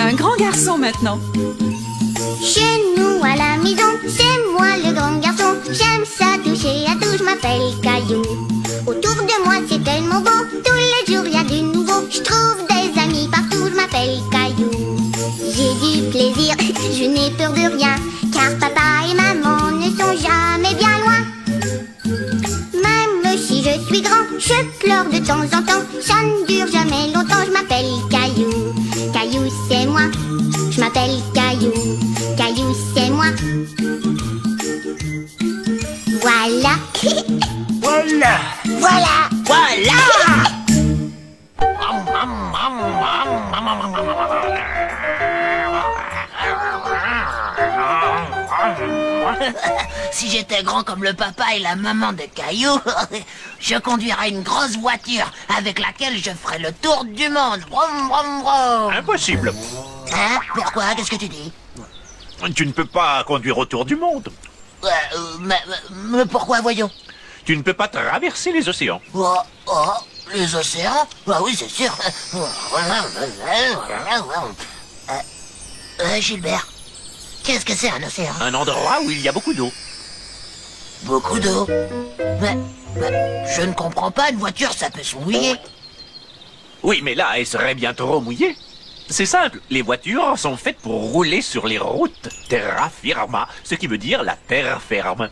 un grand garçon maintenant. Chez nous à la maison, c'est moi le grand garçon. J'aime ça toucher à tout, je m'appelle Caillou. Autour de moi c'est tellement beau, tous les jours y a du nouveau. Je trouve des amis partout, je m'appelle Caillou. J'ai du plaisir, je n'ai peur de rien, car papa et maman ne sont jamais bien loin. Même si je suis grand, je pleure de temps en temps. Ça ne dure jamais longtemps, je m'appelle Caillou. Caillou c'est moi, je m'appelle Caillou. Caillou c'est moi. Voilà. Voilà. Voilà. Voilà. Si j'étais grand comme le papa et la maman de Caillou, je conduirais une grosse voiture avec laquelle je ferais le tour du monde. Vroom, vroom, vroom. Impossible. Hein? Pourquoi? Qu'est-ce que tu dis? Tu ne peux pas conduire autour du monde. Mais pourquoi, voyons? Tu ne peux pas traverser les océans. Oh, les océans? Ah oui, c'est sûr. Gilbert, qu'est-ce que c'est un océan? Un endroit où il y a beaucoup d'eau. Beaucoup d'eau. Mais je ne comprends pas, une voiture, ça peut se mouiller. Oui, mais là, elle serait bien trop mouillée. C'est simple, les voitures sont faites pour rouler sur les routes terra firma, ce qui veut dire la terre ferme.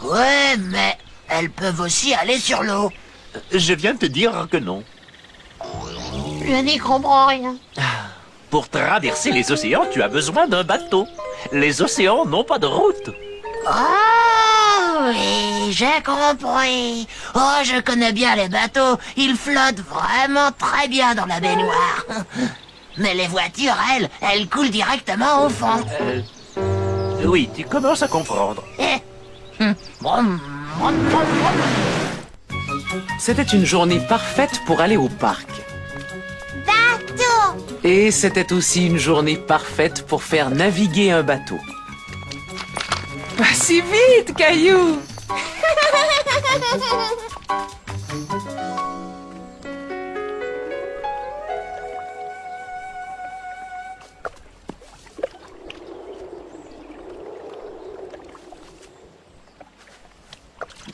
Ouais, mais elles peuvent aussi aller sur l'eau. Je viens de te dire que non. Je n'y comprends rien. Pour traverser les océans, tu as besoin d'un bateau. Les océans n'ont pas de route. Oh oui, j'ai compris. Oh, je connais bien les bateaux. Ils flottent vraiment très bien dans la baignoire. Mais les voitures, elles coulent directement au fond. Oui, tu commences à comprendre. Brum, brum, brum, brum. C'était une journée parfaite pour aller au parc. Bateau. Et c'était aussi une journée parfaite pour faire naviguer un bateau. Pas si vite, Caillou.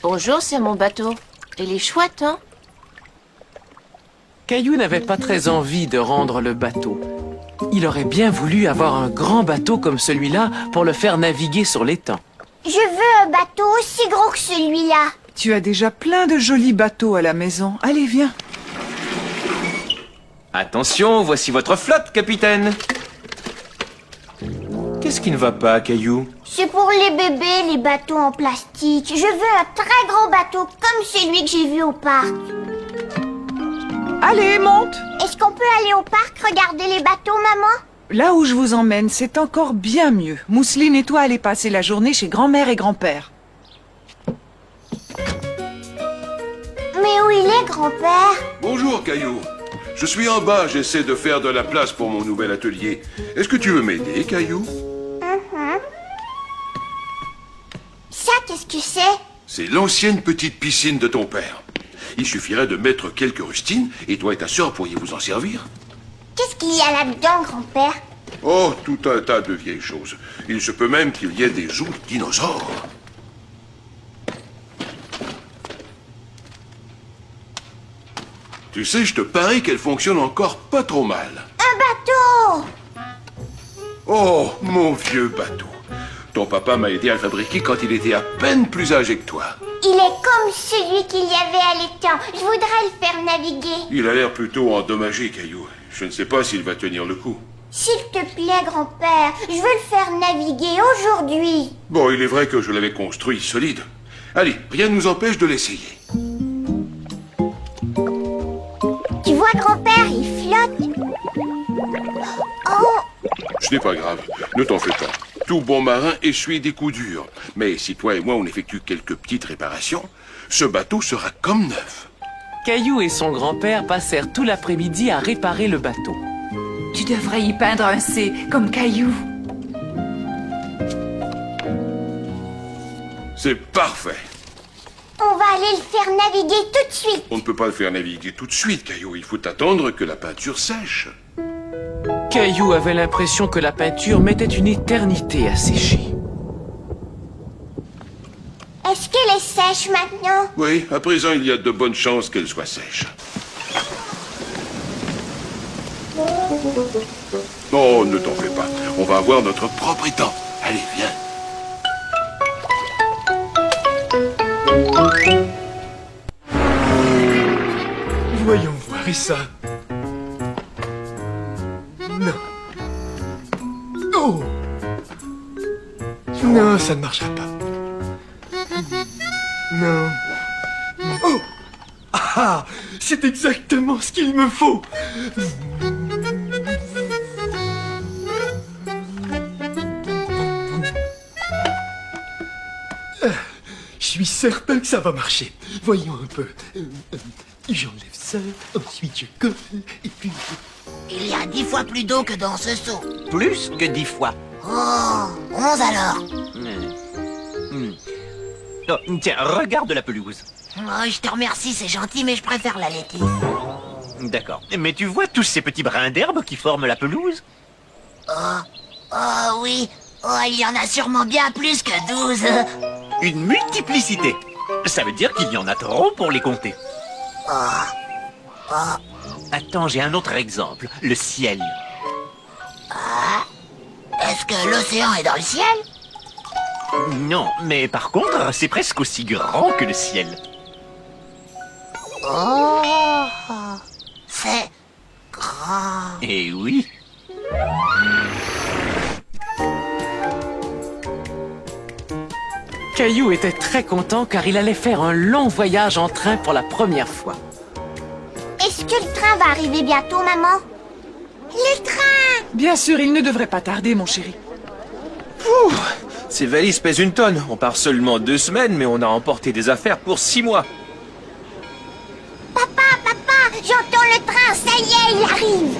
Bonjour, c'est mon bateau. Il est chouette, hein? Caillou n'avait pas très envie de rendre le bateau. Il aurait bien voulu avoir un grand bateau comme celui-là pour le faire naviguer sur l'étang. Je veux un bateau aussi gros que celui-là. Tu as déjà plein de jolis bateaux à la maison. Allez, viens. Attention, voici votre flotte, capitaine. Qu'est-ce qui ne va pas, Caillou? C'est pour les bébés, les bateaux en plastique. Je veux un très grand bateau comme celui que j'ai vu au parc. Allez, monte. Est-ce qu'on peut aller au parc regarder les bateaux, maman? Là où je vous emmène, c'est encore bien mieux. Mousseline et toi allez passer la journée chez grand-mère et grand-père. Mais où il est, grand-père? Bonjour, Caillou. Je suis en bas, j'essaie de faire de la place pour mon nouvel atelier. Est-ce que tu veux m'aider, Caillou? Ça, qu'est-ce que c'est? C'est l'ancienne petite piscine de ton père. Il suffirait de mettre quelques rustines et toi et ta sœur pourriez vous en servir. Qu'est-ce qu'il y a là-dedans, grand-père? Oh, tout un tas de vieilles choses. Il se peut même qu'il y ait des os de dinosaures. Tu sais, je te parie qu'elle fonctionne encore pas trop mal. Un bateau! Oh, mon vieux bateau. Ton papa m'a aidé à le fabriquer quand il était à peine plus âgé que toi. Il est comme celui qu'il y avait à l'étang. Je voudrais le faire naviguer. Il a l'air plutôt endommagé, Caillou. Je ne sais pas s'il va tenir le coup. S'il te plaît, grand-père, je veux le faire naviguer aujourd'hui. Bon, il est vrai que je l'avais construit solide. Allez, rien ne nous empêche de l'essayer. Tu vois, grand-père, il flotte. Oh! Ce n'est pas grave, ne t'en fais pas. Tout bon marin essuie des coups durs. Mais si toi et moi on effectue quelques petites réparations, ce bateau sera comme neuf. Caillou et son grand-père passèrent tout l'après-midi à réparer le bateau. Tu devrais y peindre un C, comme Caillou. C'est parfait. On va aller le faire naviguer tout de suite. On ne peut pas le faire naviguer tout de suite, Caillou. Il faut attendre que la peinture sèche. Caillou avait l'impression que la peinture mettait une éternité à sécher. Est-ce qu'elle est sèche maintenant? Oui, à présent, il y a de bonnes chances qu'elle soit sèche. Oh, ne t'en fais pas. On va avoir notre propre étang. Allez, viens. Voyons voir ça. Non. Oh! Non, ça ne marchera pas. Non. Oh! Ah! C'est exactement ce qu'il me faut! Je suis certain que ça va marcher. Voyons un peu. J'enlève ça, ensuite je colle, et puis... Il y a 10 fois plus d'eau que dans ce seau. Plus que 10 fois. Oh, 11 alors. Oh, tiens, regarde la pelouse. Oh, je te remercie, c'est gentil, mais je préfère la laitue. D'accord. Mais tu vois tous ces petits brins d'herbe qui forment la pelouse? Oh oui, oh, il y en a sûrement bien plus que 12. Une multiplicité. Ça veut dire qu'il y en a trop pour les compter. Attends, j'ai un autre exemple. Le ciel. Est-ce que l'océan est dans le ciel? Non, mais par contre, c'est presque aussi grand que le ciel. Oh, c'est grand. Eh oui. Caillou était très content car il allait faire un long voyage en train pour la première fois. Est-ce que le train va arriver bientôt, maman? Le train! Bien sûr, il ne devrait pas tarder, mon chéri. Ces valises pèsent 1 tonne. On part seulement 2 semaines, mais on a emporté des affaires pour 6 mois. Papa, j'entends le train, ça y est, il arrive!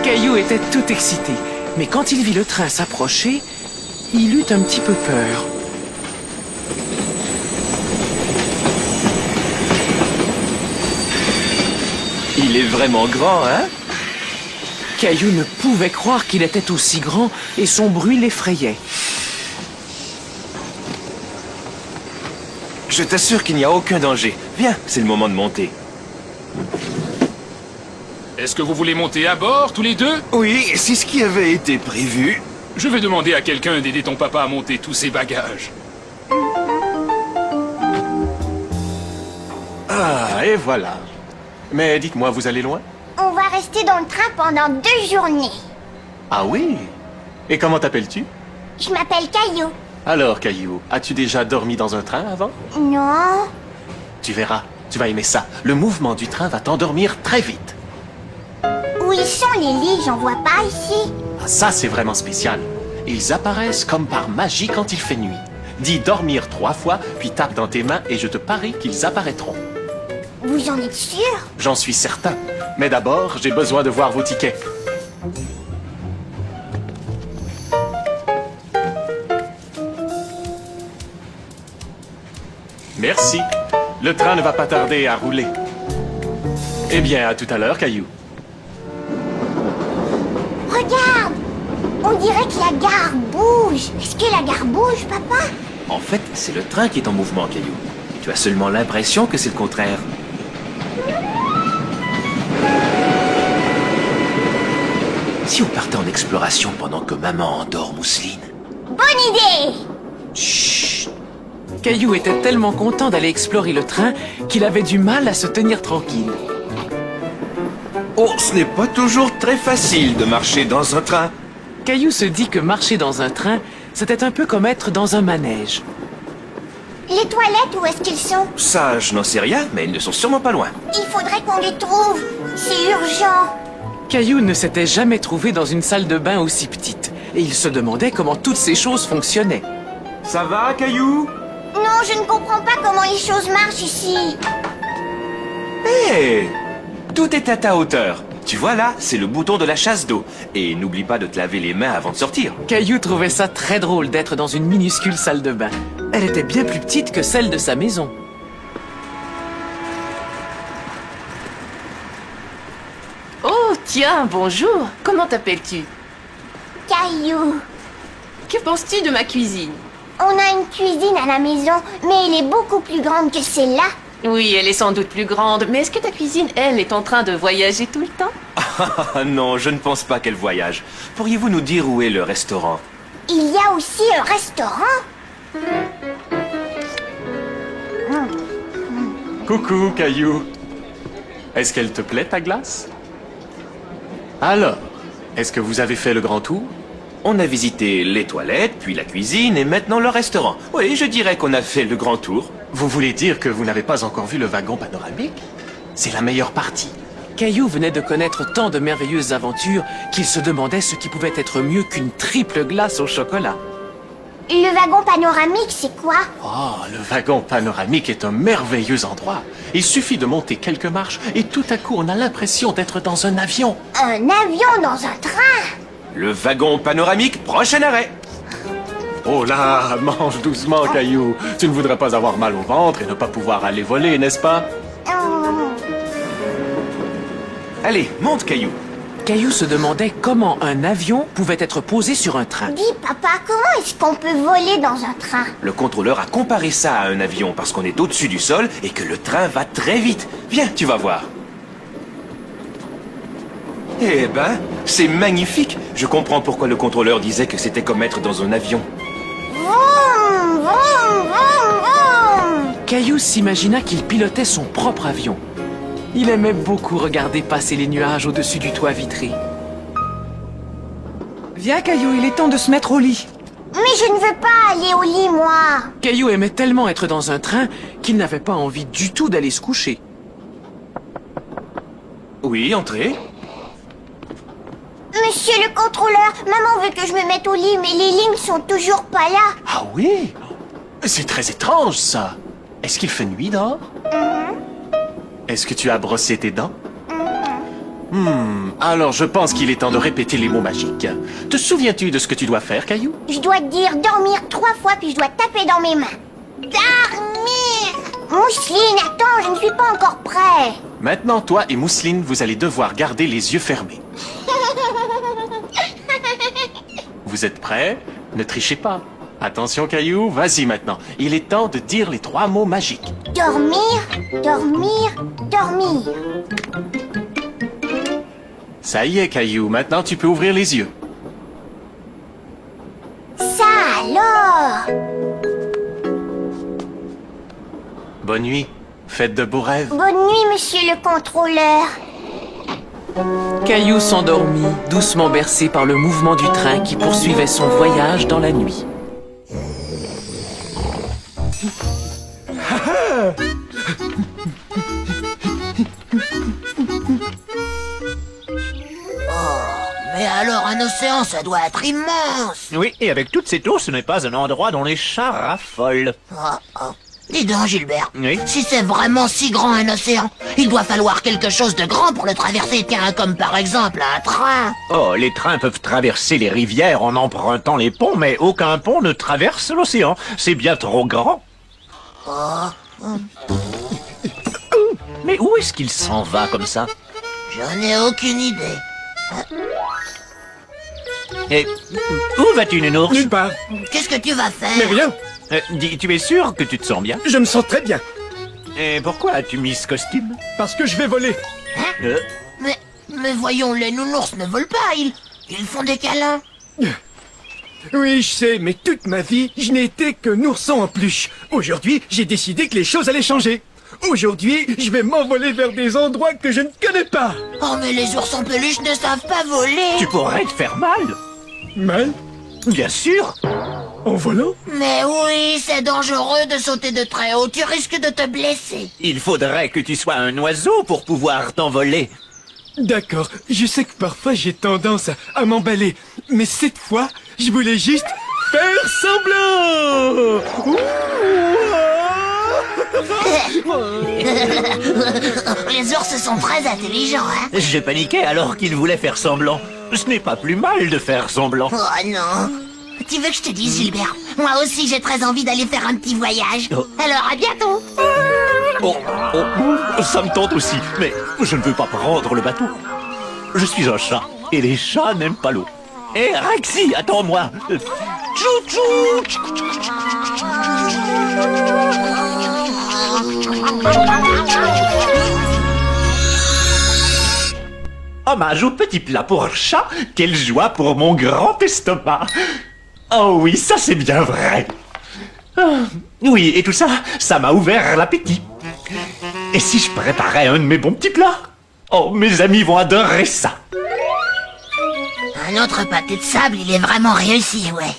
Caillou était tout excité, mais quand il vit le train s'approcher, il eut un petit peu peur. Il est vraiment grand, hein? Caillou ne pouvait croire qu'il était aussi grand et son bruit l'effrayait. Je t'assure qu'il n'y a aucun danger. Viens, c'est le moment de monter. Est-ce que vous voulez monter à bord, tous les deux? Oui, c'est ce qui avait été prévu. Je vais demander à quelqu'un d'aider ton papa à monter tous ses bagages. Ah, et voilà. Mais dites-moi, vous allez loin? On va rester dans le train pendant 2 journées. Ah oui? Et comment t'appelles-tu? Je m'appelle Caillou. Alors, Caillou, as-tu déjà dormi dans un train avant? Non. Tu verras, tu vas aimer ça. Le mouvement du train va t'endormir très vite. Où ils sont les lits? J'en vois pas ici. Ah, ça, c'est vraiment spécial. Ils apparaissent comme par magie quand il fait nuit. Dis dormir 3 fois, puis tape dans tes mains et je te parie qu'ils apparaîtront. Vous en êtes sûr? J'en suis certain. Mais d'abord, j'ai besoin de voir vos tickets. Merci. Le train ne va pas tarder à rouler. Eh bien, à tout à l'heure, Caillou. Regarde! On dirait que la gare bouge. Est-ce que la gare bouge, papa? En fait, c'est le train qui est en mouvement, Caillou. Tu as seulement l'impression que c'est le contraire. Si on partait en exploration pendant que maman endort Mousseline? Bonne idée! Chut! Caillou était tellement content d'aller explorer le train qu'il avait du mal à se tenir tranquille. Oh, ce n'est pas toujours très facile de marcher dans un train. Caillou se dit que marcher dans un train, c'était un peu comme être dans un manège. Les toilettes, où est-ce qu'ils sont? Ça, je n'en sais rien, mais ils ne sont sûrement pas loin. Il faudrait qu'on les trouve. C'est urgent. Caillou ne s'était jamais trouvé dans une salle de bain aussi petite, et il se demandait comment toutes ces choses fonctionnaient. Ça va, Caillou? Non, je ne comprends pas comment les choses marchent ici. Hé! Tout est à ta hauteur. Tu vois là, c'est le bouton de la chasse d'eau. Et n'oublie pas de te laver les mains avant de sortir. Caillou trouvait ça très drôle d'être dans une minuscule salle de bain. Elle était bien plus petite que celle de sa maison. Tiens, bonjour. Comment t'appelles-tu? Caillou. Que penses-tu de ma cuisine? On a une cuisine à la maison, mais elle est beaucoup plus grande que celle-là. Oui, elle est sans doute plus grande, mais est-ce que ta cuisine, elle, est en train de voyager tout le temps? Ah non, je ne pense pas qu'elle voyage. Pourriez-vous nous dire où est le restaurant? Il y a aussi un restaurant. Coucou, Caillou. Est-ce qu'elle te plaît, ta glace? Alors, est-ce que vous avez fait le grand tour? On a visité les toilettes, puis la cuisine, et maintenant le restaurant. Oui, je dirais qu'on a fait le grand tour. Vous voulez dire que vous n'avez pas encore vu le wagon panoramique? C'est la meilleure partie. Caillou venait de connaître tant de merveilleuses aventures qu'il se demandait ce qui pouvait être mieux qu'une triple glace au chocolat. Le wagon panoramique, c'est quoi? Oh, le wagon panoramique est un merveilleux endroit. Il suffit de monter quelques marches et tout à coup on a l'impression d'être dans un avion. Un avion dans un train? Le wagon panoramique, prochain arrêt. Oh là, mange doucement, Caillou. Tu ne voudrais pas avoir mal au ventre et ne pas pouvoir aller voler, n'est-ce pas? Allez, monte, Caillou. Caillou se demandait comment un avion pouvait être posé sur un train. Dis, papa, comment est-ce qu'on peut voler dans un train? Le contrôleur a comparé ça à un avion parce qu'on est au-dessus du sol et que le train va très vite. Viens, tu vas voir. Eh ben, c'est magnifique. Je comprends pourquoi le contrôleur disait que c'était comme être dans un avion. Vroom, vroom, vroom, vroom. Caillou s'imagina qu'il pilotait son propre avion. Il aimait beaucoup regarder passer les nuages au-dessus du toit vitré. Viens, Caillou, il est temps de se mettre au lit. Mais je ne veux pas aller au lit, moi. Caillou aimait tellement être dans un train qu'il n'avait pas envie du tout d'aller se coucher. Oui, entrez. Monsieur le contrôleur, maman veut que je me mette au lit, mais les lignes sont toujours pas là. Ah oui? C'est très étrange, ça. Est-ce qu'il fait nuit dehors? Est-ce que tu as brossé tes dents? Alors je pense qu'il est temps de répéter les mots magiques. Te souviens-tu de ce que tu dois faire, Caillou? Je dois dire dormir 3 fois, puis je dois taper dans mes mains. Dormir! Mousseline, attends, je ne suis pas encore prêt. Maintenant, toi et Mousseline, vous allez devoir garder les yeux fermés. Vous êtes prêts? Ne trichez pas. Attention, Caillou, vas-y maintenant. Il est temps de dire les 3 mots magiques. Dormir, dormir, dormir. Ça y est, Caillou, maintenant tu peux ouvrir les yeux. Ça alors! Bonne nuit. Faites de beaux rêves. Bonne nuit, monsieur le contrôleur. Caillou s'endormit, doucement bercé par le mouvement du train qui poursuivait son voyage dans la nuit. Mais alors, un océan, ça doit être immense. Oui, et avec toute cette eau, ce n'est pas un endroit dont les chats raffolent. Dis donc, Gilbert, Oui. si c'est vraiment si grand un océan, il doit falloir quelque chose de grand pour le traverser, tiens, comme par exemple un train. Oh, les trains peuvent traverser les rivières en empruntant les ponts, mais aucun pont ne traverse l'océan. C'est bien trop grand. Mais où est-ce qu'il s'en va comme ça? J'en ai aucune idée. Et où vas-tu, Nounours? Nulle part. Qu'est-ce que tu vas faire? Mais rien. Dis, tu es sûr que tu te sens bien? Je me sens très bien. Et pourquoi as-tu mis ce costume? Parce que je vais voler. Mais voyons, les nounours ne volent pas, ils font des câlins. Oui, je sais, mais toute ma vie, je n'ai été que nourson en peluche. Aujourd'hui, j'ai décidé que les choses allaient changer. Aujourd'hui, je vais m'envoler vers des endroits que je ne connais pas. Oh, mais les ours en peluche ne savent pas voler. Tu pourrais te faire mal. Mal? Bien sûr. En volant? Mais oui, c'est dangereux de sauter de très haut, tu risques de te blesser. Il faudrait que tu sois un oiseau pour pouvoir t'envoler. D'accord, je sais que parfois j'ai tendance à m'emballer. Mais cette fois, je voulais juste faire semblant. Les ours sont très intelligents, hein. J'ai paniqué alors qu'il voulait faire semblant. Ce n'est pas plus mal de faire semblant. Oh non. Tu veux que je te dise, Gilbert? Moi aussi, j'ai très envie d'aller faire un petit voyage. Alors, à bientôt. Ça me tente aussi, mais je ne veux pas prendre le bateau. Je suis un chat, et les chats n'aiment pas l'eau. Hé, Rexy, attends-moi. Hommage au petit plat pour chat, quelle joie pour mon grand estomac. Oh oui, ça c'est bien vrai. Ah, oui, et tout ça, ça m'a ouvert l'appétit. Et si je préparais un de mes bons petits plats? Oh, mes amis vont adorer ça. Un autre pâté de sable, il est vraiment réussi, ouais.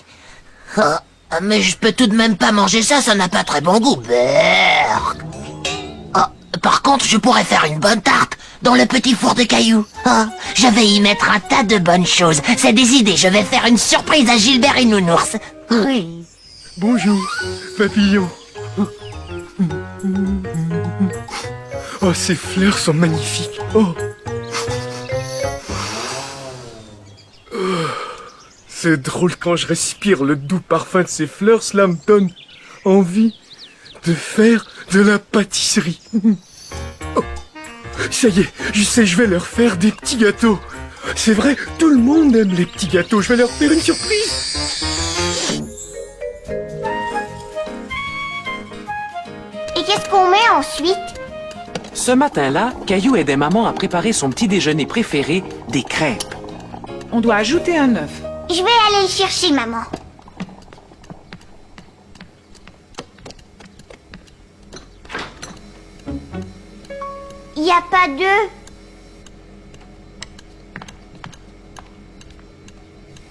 Oh, mais je peux tout de même pas manger ça, ça n'a pas très bon goût. Berk. Oh, par contre, je pourrais faire une bonne tarte dans le petit four de Caillou. Oh, je vais y mettre un tas de bonnes choses. C'est des idées, je vais faire une surprise à Gilbert et Nounours. Oui. Bonjour, papillon. Oh, ces fleurs sont magnifiques. Oh. C'est drôle quand je respire le doux parfum de ces fleurs, cela me donne envie de faire de la pâtisserie. Oh, ça y est, je sais, je vais leur faire des petits gâteaux. C'est vrai, tout le monde aime les petits gâteaux, je vais leur faire une surprise. Et qu'est-ce qu'on met ensuite? Ce matin-là, Caillou aidait maman à préparer son petit déjeuner préféré, des crêpes. On doit ajouter un œuf. Je vais aller le chercher, maman. Il n'y a pas d'œuf.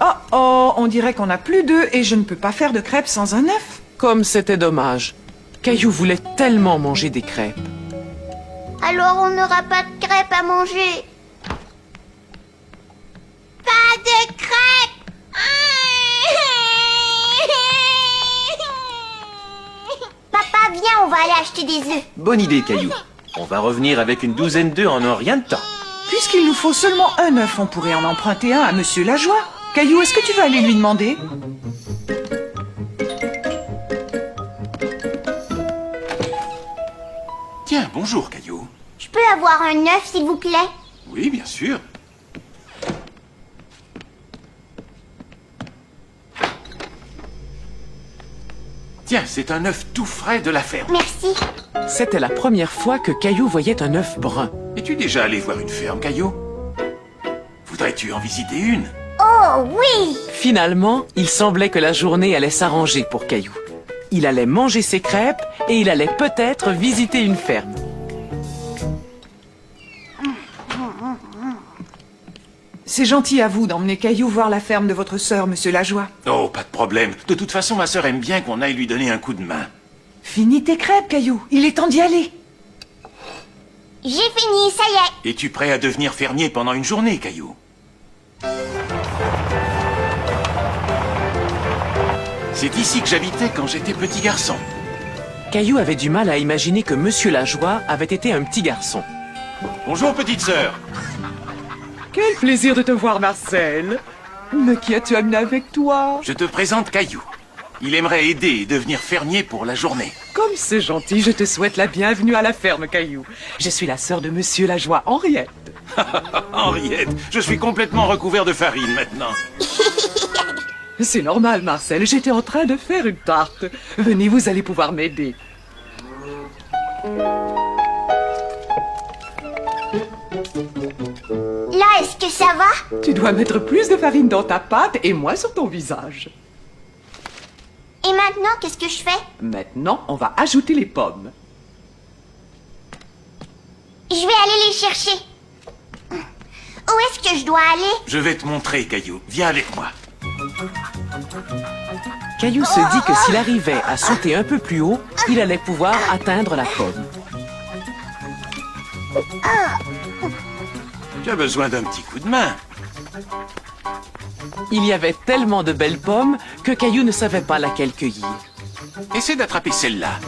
Oh oh, on dirait qu'on n'a plus d'œufs et je ne peux pas faire de crêpes sans un œuf. Comme c'était dommage. Caillou voulait tellement manger des crêpes. Alors on n'aura pas de crêpes à manger. Pas de crêpes. Papa, viens, on va aller acheter des œufs. Bonne idée, Caillou. On va revenir avec une douzaine d'œufs en un rien de temps. Puisqu'il nous faut seulement un œuf, on pourrait en emprunter un à Monsieur Lajoie. Caillou, est-ce que tu vas aller lui demander? Tiens, bonjour, Caillou. Je peux avoir un œuf, s'il vous plaît? Oui, bien sûr. Tiens, c'est un œuf tout frais de la ferme. Merci. C'était la première fois que Caillou voyait un œuf brun. Es-tu déjà allé voir une ferme, Caillou? Voudrais-tu en visiter une? Oh, oui. Finalement, il semblait que la journée allait s'arranger pour Caillou. Il allait manger ses crêpes et il allait peut-être visiter une ferme. C'est gentil à vous d'emmener Caillou voir la ferme de votre sœur, Monsieur Lajoie. Oh, pas de problème. De toute façon, ma sœur aime bien qu'on aille lui donner un coup de main. Finis tes crêpes, Caillou. Il est temps d'y aller. J'ai fini, ça y est. Es-tu prêt à devenir fermier pendant une journée, Caillou? C'est ici que j'habitais quand j'étais petit garçon. Caillou avait du mal à imaginer que Monsieur Lajoie avait été un petit garçon. Bonjour, petite sœur. Quel plaisir de te voir, Marcel. Mais qui as-tu amené avec toi? Je te présente Caillou. Il aimerait aider et devenir fermier pour la journée. Comme c'est gentil, je te souhaite la bienvenue à la ferme, Caillou. Je suis la sœur de Monsieur Lajoie, Henriette. Henriette, je suis complètement recouvert de farine maintenant. C'est normal, Marcel. J'étais en train de faire une tarte. Venez, vous allez pouvoir m'aider. Là, est-ce que ça va? Tu dois mettre plus de farine dans ta pâte et moins sur ton visage. Et maintenant, qu'est-ce que je fais? Maintenant, on va ajouter les pommes. Je vais aller les chercher. Où est-ce que je dois aller? Je vais te montrer, Caillou. Viens avec moi. Caillou se dit que s'il arrivait à sauter un peu plus haut, il allait pouvoir atteindre la pomme. Tu as besoin d'un petit coup de main. Il y avait tellement de belles pommes que Caillou ne savait pas laquelle cueillir. Essaie d'attraper celle-là.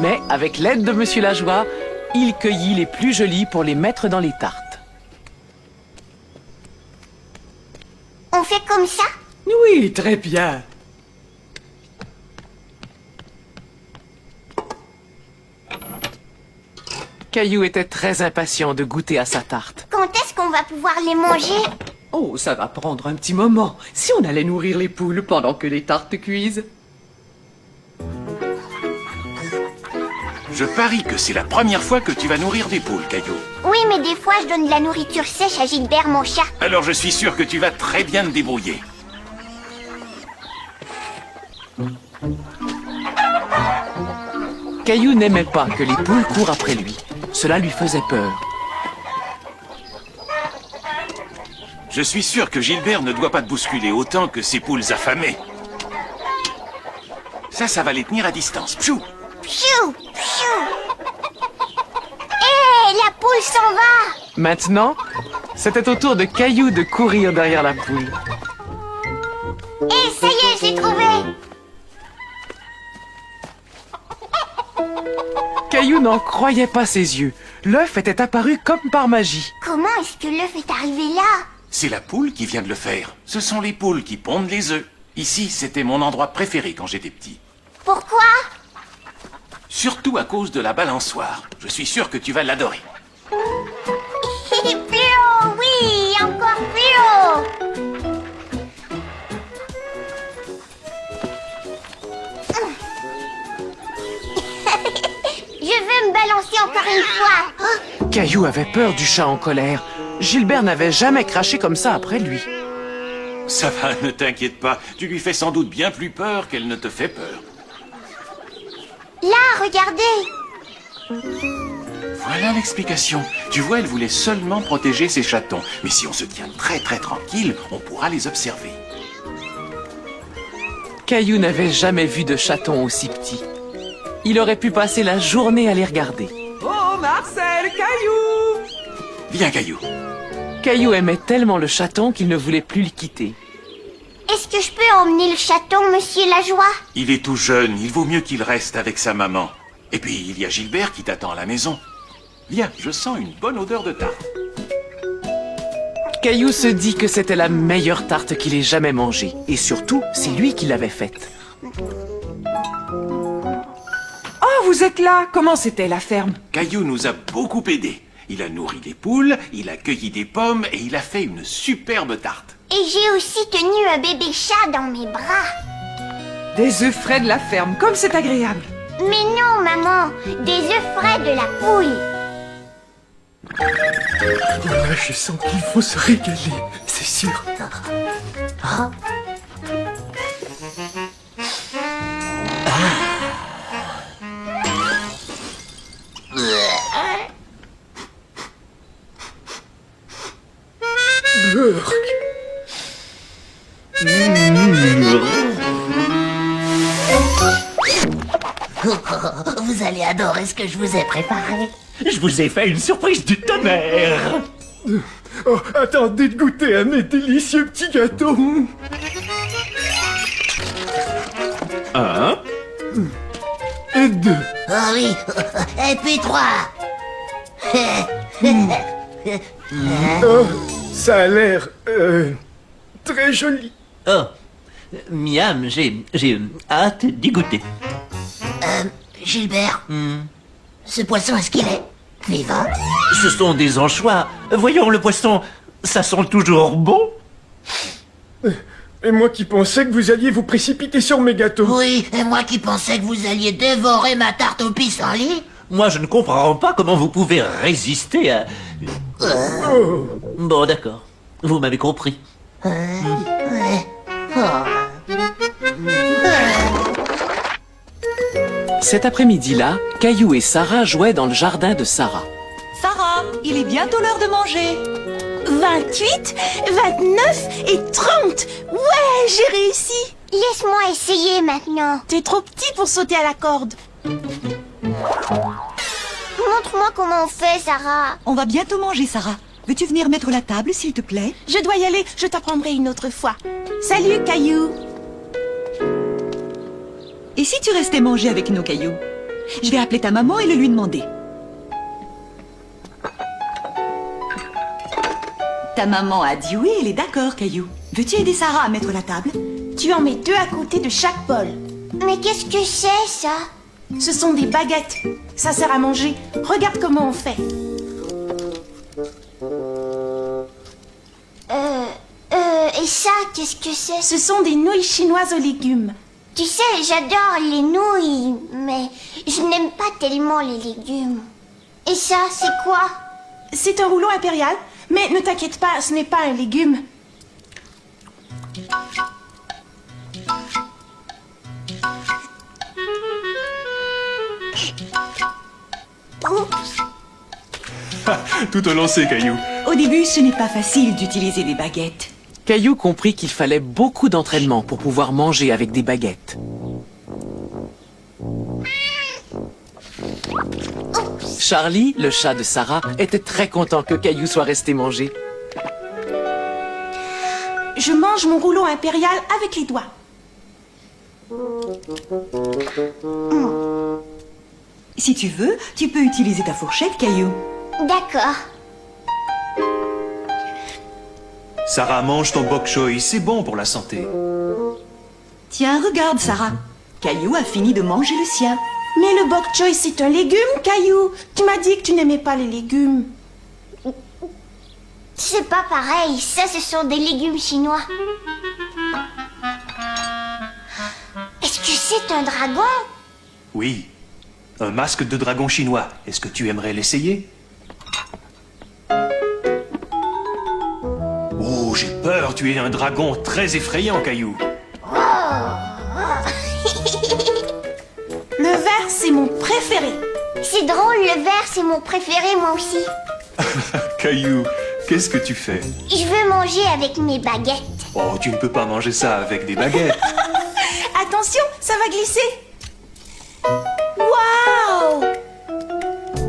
Mais avec l'aide de Monsieur Lajoie, il cueillit les plus jolies pour les mettre dans les tartes. On fait comme ça? Oui, très bien. Caillou était très impatient de goûter à sa tarte. Quand Quand est-ce qu'on va pouvoir les manger? Oh, ça va prendre un petit moment. Si on allait nourrir les poules pendant que les tartes cuisent. Je parie que c'est la première fois que tu vas nourrir des poules, Caillou. Oui, mais des fois, je donne de la nourriture sèche à Gilbert, mon chat. Alors je suis sûr que tu vas très bien te débrouiller. Caillou n'aimait pas que les poules courent après lui. Cela lui faisait peur. Je suis sûr que Gilbert ne doit pas te bousculer autant que ces poules affamées. Ça va les tenir à distance. Pfiou! Pfiou, pfiou. Hé, la poule s'en va. Maintenant, c'était au tour de Caillou de courir derrière la poule. Hé, ça y est, j'ai trouvé. Caillou n'en croyait pas ses yeux. L'œuf était apparu comme par magie. Comment est-ce que l'œuf est arrivé là? C'est la poule qui vient de le faire. Ce sont les poules qui pondent les œufs. Ici, c'était mon endroit préféré quand j'étais petit. Pourquoi? Surtout à cause de la balançoire. Je suis sûr que tu vas l'adorer. Plus haut, oui, encore plus haut. Je veux me balancer encore une fois. Caillou avait peur du chat en colère. Gilbert n'avait jamais craché comme ça après lui. Ça va, ne t'inquiète pas. Tu lui fais sans doute bien plus peur qu'elle ne te fait peur. Là, regardez. Voilà l'explication. Tu vois, elle voulait seulement protéger ses chatons. Mais si on se tient très tranquille, on pourra les observer. Caillou n'avait jamais vu de chaton aussi petit. Il aurait pu passer la journée à les regarder. Oh, Marcel, Caillou! Viens, Caillou. Caillou aimait tellement le chaton qu'il ne voulait plus le quitter. Est-ce que je peux emmener le chaton, monsieur Lajoie? Il est tout jeune, il vaut mieux qu'il reste avec sa maman. Et puis, il y a Gilbert qui t'attend à la maison. Viens, je sens une bonne odeur de tarte. Caillou se dit que c'était la meilleure tarte qu'il ait jamais mangée. Et surtout, c'est lui qui l'avait faite. Oh, vous êtes là! Comment c'était la ferme? Caillou nous a beaucoup aidés. Il a nourri des poules, il a cueilli des pommes et il a fait une superbe tarte. Et j'ai aussi tenu un bébé chat dans mes bras. Des œufs frais de la ferme, comme c'est agréable. Mais non, maman, des œufs frais de la poule. Là, je sens qu'il faut se régaler, c'est sûr. Burk. Vous allez adorer ce que je vous ai préparé. Je vous ai fait une surprise du tonnerre. Oh, attendez de goûter à mes délicieux petits gâteaux. Un. Et deux. Oh oui, et puis 3. Oh, ça a l'air très joli. Oh, miam, j'ai hâte d'y goûter. Gilbert, ce poisson, est-ce qu'il est vivant? Ce sont des anchois. Voyons, le poisson, ça sent toujours bon. Et moi qui pensais que vous alliez vous précipiter sur mes gâteaux. Oui, et moi qui pensais que vous alliez dévorer ma tarte au pissenlit. Moi, je ne comprends pas comment vous pouvez résister à... Oh. Bon, d'accord. Vous m'avez compris. Cet après-midi-là, Caillou et Sarah jouaient dans le jardin de Sarah. Sarah, il est bientôt l'heure de manger. 28, 29 et 30. Ouais, j'ai réussi. Laisse-moi essayer maintenant. T'es trop petit pour sauter à la corde. Montre-moi comment on fait, Sarah. On va bientôt manger, Sarah. Veux-tu venir mettre la table, s'il te plaît? Je dois y aller, je t'apprendrai une autre fois. Salut, Caillou. Et si tu restais manger avec nos Cailloux? Je vais appeler ta maman et le lui demander. Ta maman a dit oui, elle est d'accord, Caillou. Veux-tu aider Sarah à mettre la table? Tu en mets 2 à côté de chaque bol. Mais qu'est-ce que c'est, ça? Ce sont des baguettes. Ça sert à manger. Regarde comment on fait. qu'est-ce que c'est? Ce sont des nouilles chinoises aux légumes. Tu sais, j'adore les nouilles, mais je n'aime pas tellement les légumes. Et ça, c'est quoi? C'est un rouleau impérial, mais ne t'inquiète pas, ce n'est pas un légume. Tout au lancé, Caillou. Au début, ce n'est pas facile d'utiliser des baguettes. Caillou comprit qu'il fallait beaucoup d'entraînement pour pouvoir manger avec des baguettes. Charlie, le chat de Sarah, était très content que Caillou soit resté manger. Je mange mon rouleau impérial avec les doigts. Si tu veux, tu peux utiliser ta fourchette, Caillou. D'accord. Sarah, mange ton bok choy, c'est bon pour la santé. Tiens, regarde, Sarah. Caillou a fini de manger le sien. Mais le bok choy, c'est un légume, Caillou. Tu m'as dit que tu n'aimais pas les légumes. C'est pas pareil, ça ce sont des légumes chinois. Est-ce que c'est un dragon? Oui, un masque de dragon chinois. Est-ce que tu aimerais l'essayer? Oh, j'ai peur, tu es un dragon très effrayant, Caillou. Le vert, c'est mon préféré. C'est drôle, le vert c'est mon préféré moi aussi. Caillou, qu'est-ce que tu fais? Je veux manger avec mes baguettes. Oh, tu ne peux pas manger ça avec des baguettes. Attention, ça va glisser. Waouh!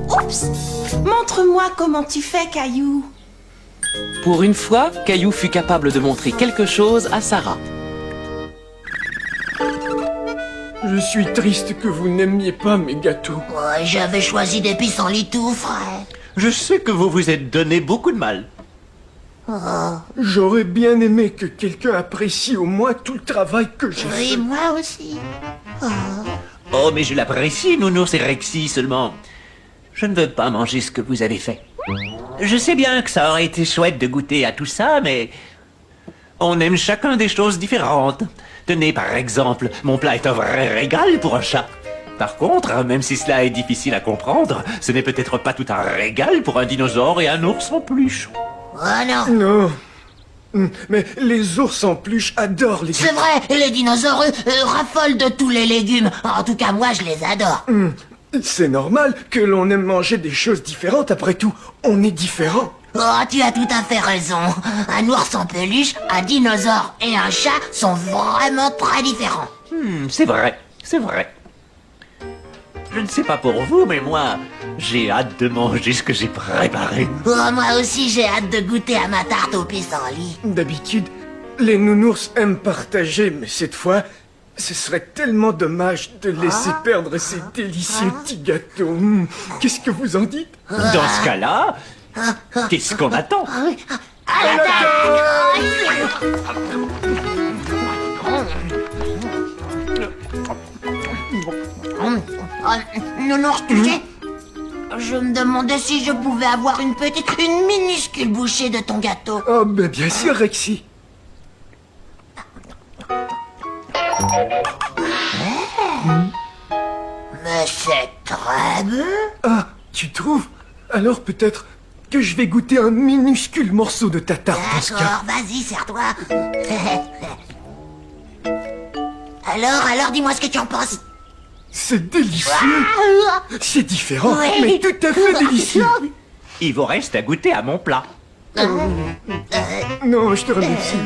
Oups! Montre-moi comment tu fais, Caillou. Pour une fois, Caillou fut capable de montrer quelque chose à Sarah. Je suis triste que vous n'aimiez pas mes gâteaux. Ouais, j'avais choisi des pissenlits tout frais. Je sais que vous vous êtes donné beaucoup de mal. J'aurais bien aimé que quelqu'un apprécie au moins tout le travail que j'ai fait. Oui, moi aussi. Oh, mais je l'apprécie, Nounours et Rexy, seulement. Je ne veux pas manger ce que vous avez fait. Je sais bien que ça aurait été chouette de goûter à tout ça, mais... on aime chacun des choses différentes. Tenez, par exemple, mon plat est un vrai régal pour un chat. Par contre, même si cela est difficile à comprendre, ce n'est peut-être pas tout un régal pour un dinosaure et un ours en peluche. Oh non. Non. Mais les ours en peluche adorent les C'est vrai, les dinosaures raffolent de tous les légumes. En tout cas, moi, je les adore. C'est normal que l'on aime manger des choses différentes, après tout, on est différents. Oh, tu as tout à fait raison. Un ours en peluche, un dinosaure et un chat sont vraiment très différents. C'est vrai, c'est vrai. Je ne sais pas pour vous, mais moi, j'ai hâte de manger ce que j'ai préparé. Oh, moi aussi, j'ai hâte de goûter à ma tarte au pissenlit. D'habitude, les nounours aiment partager, mais cette fois, ce serait tellement dommage de laisser perdre ces délicieux petits gâteaux. Qu'est-ce que vous en dites? Dans ce cas-là, qu'est-ce qu'on attend? À l'attaque! Nounours, tu sais, je me demandais si je pouvais avoir une minuscule bouchée de ton gâteau. Oh, ben bien sûr, Rexy. Mais c'est très bon. Ah, tu trouves? Alors peut-être que je vais goûter un minuscule morceau de ta tarte dans ce cas. D'accord, vas-y, serre-toi. Alors, dis-moi ce que tu en penses. C'est délicieux. C'est différent, mais tout à fait délicieux. Il vous reste à goûter à mon plat. Non, je te remercie.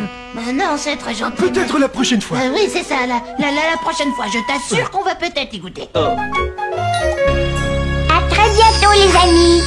Non, c'est très gentil. Peut-être la prochaine fois. Oui, c'est ça, la prochaine fois. Je t'assure qu'on va peut-être y goûter. À très bientôt les amis.